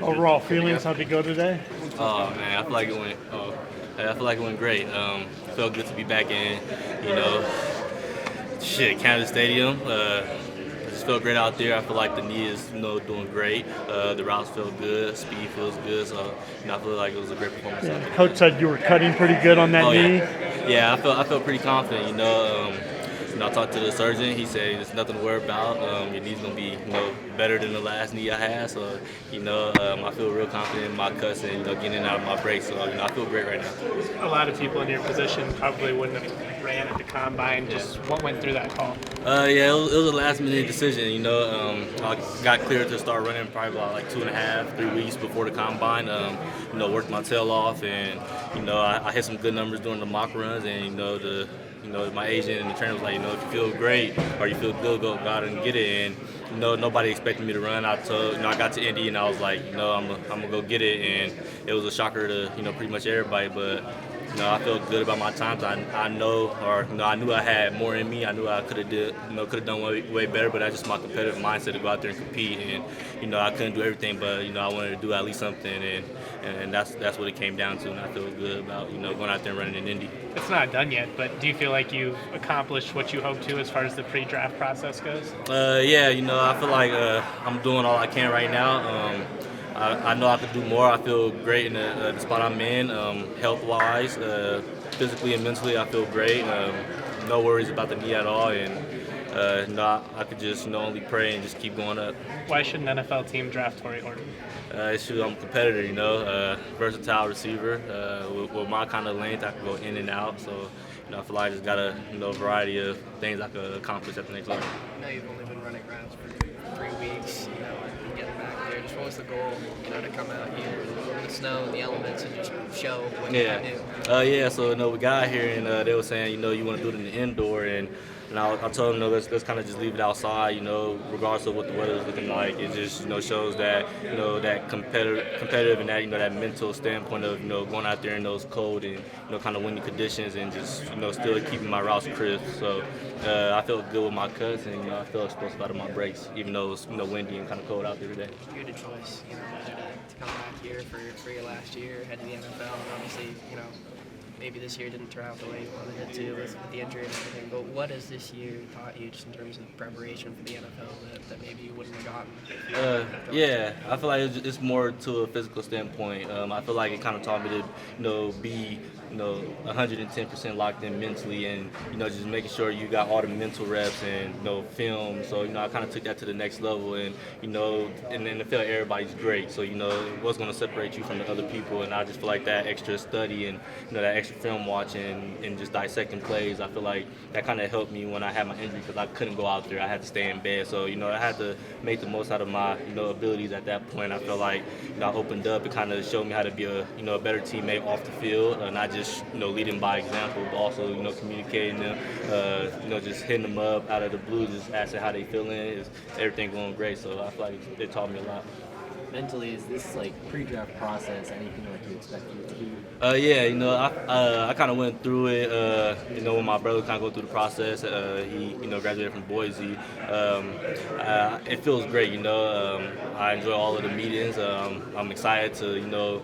Overall feelings, how'd it go today? Oh man, I feel like it went. I feel like it went great. Felt good to be back in. You know, Canada Stadium. I just felt great out there. I feel like the knee is doing great. The routes feel good. Speed feels good. So I feel like it was a great performance out Yeah, there. coach said you were cutting pretty good on that Oh knee. yeah. I felt pretty confident. I talked to the surgeon. He said there's nothing to worry about. Your knee's gonna be better than the last knee I had. So I feel real confident in my cuts and getting in and out of my brace. So I feel great right now. A lot of people in your position probably wouldn't have ran at the combine. Just what went through that call? Yeah, it was a last minute decision. I got cleared to start running probably about like 2.5, 3 weeks before the combine. Worked my tail off, and I hit some good numbers during the mock runs, and my agent and the trainer was like, if you feel great or you feel good, go out and get it. And nobody expected me to run. I got to Indy and I was like, I'm gonna go get it, and it was a shocker to pretty much everybody, but. I felt good about my times. I knew I had more in me. I knew I could have done way better. But that's just my competitive mindset to go out there and compete. And I couldn't do everything, but I wanted to do at least something. And that's what it came down to. And I feel good about going out there and running in Indy. It's not done yet, but do you feel like you've accomplished what you hoped to as far as the pre-draft process goes? Yeah, I feel like I'm doing all I can right now. I know I could do more. I feel great in the spot I'm in, health-wise, physically and mentally. I feel great. No worries about the knee at all, and I could just only pray and just keep going up. Why should an NFL team draft Tory Horton? I'm a competitor, versatile receiver. With my kind of length, I can go in and out. So I feel like I just got a variety of things I could accomplish at the next level. I know you've only been running rounds for 3 weeks, and getting back there. Just what was the goal, to come out here in the snow and the elements and just show what you can do? So we got here and they were saying, you want to do it in the indoor, and I told them, let's kind of just leave it outside, regardless of what the weather is looking like. It just, shows that, that competitive and that, that mental standpoint of, going out there in those cold and, kind of windy conditions and just, still keeping my routes crisp. So I felt good with my cuts and, I felt explosive out of my brakes, even though it was, windy and kind of cold out there today. You had a choice, whether to come back here for your last year, head to the NFL, and obviously, maybe this year didn't turn out the way you wanted it to with the injury and everything, but what has this year taught you just in terms of preparation for the NFL that maybe you wouldn't have gotten? I feel like it's more to a physical standpoint. I feel like it kind of taught me to, be 110% locked in mentally, and just making sure you got all the mental reps and film. So I kind of took that to the next level, and in the NFL everybody's great. So what's going to separate you from the other people, and I just feel like that extra study and that extra film watching and just dissecting plays. I feel like that kind of helped me when I had my injury because I couldn't go out there. I had to stay in bed. So I had to make the most out of my abilities at that point. I feel like I opened up. It kind of showed me how to be a better teammate off the field, not just leading by example, but also communicating them, just hitting them up out of the blue, just asking how they feeling. Is everything going great? So I feel like it taught me a lot. Mentally, is this pre-draft process anything like you expect you to do? I kind of went through it. When my brother kind of go through the process, he graduated from Boise. It feels great. I enjoy all of the meetings. I'm excited to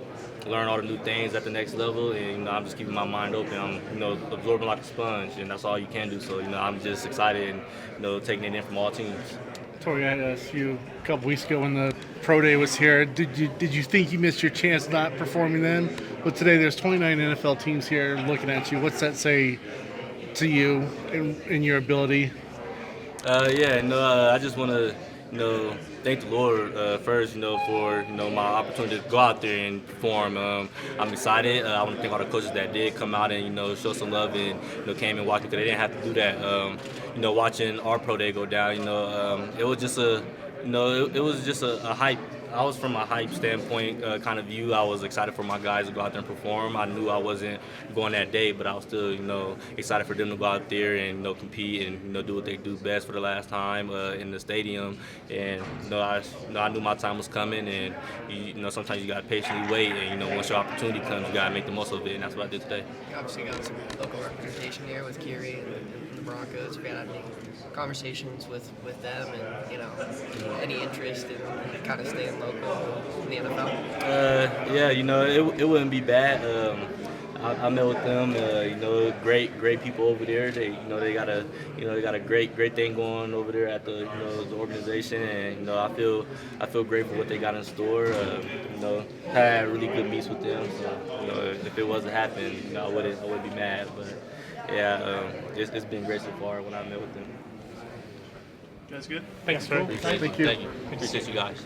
learn all the new things at the next level, and I'm just keeping my mind open. I'm absorbing like a sponge, and that's all you can do. So I'm just excited and taking it in from all teams. Tory, I asked you a couple weeks ago when the pro day was here. Did you think you missed your chance not performing then? But today there's 29 NFL teams here looking at you. What's that say to you in your ability? I just want to thank the Lord first, for my opportunity to go out there and perform. I'm excited. I want to thank all the coaches that did come out and show some love and came and watched because they didn't have to do that. Watching our pro day go down, it was just a hype. I was from a hype standpoint kind of view. I was excited for my guys to go out there and perform. I knew I wasn't going that day, but I was still, excited for them to go out there and, compete and, do what they do best for the last time in the stadium. And, I knew my time was coming, and, sometimes you got to patiently wait. And, once your opportunity comes, you got to make the most of it, and that's what I did today. You obviously got some local representation here with Curie and the Broncos. If you had any conversations with them, and any interest in kind of staying local in the NFL. Yeah, it wouldn't be bad. I met with them. Great people over there. They got a great thing going over there at the organization, and I feel great for what they got in store. Had really good meets with them. So if it wasn't happening, I wouldn't be mad. But yeah, it's been great so far when I met with them. Thanks, sir. Thank you. Appreciate you guys.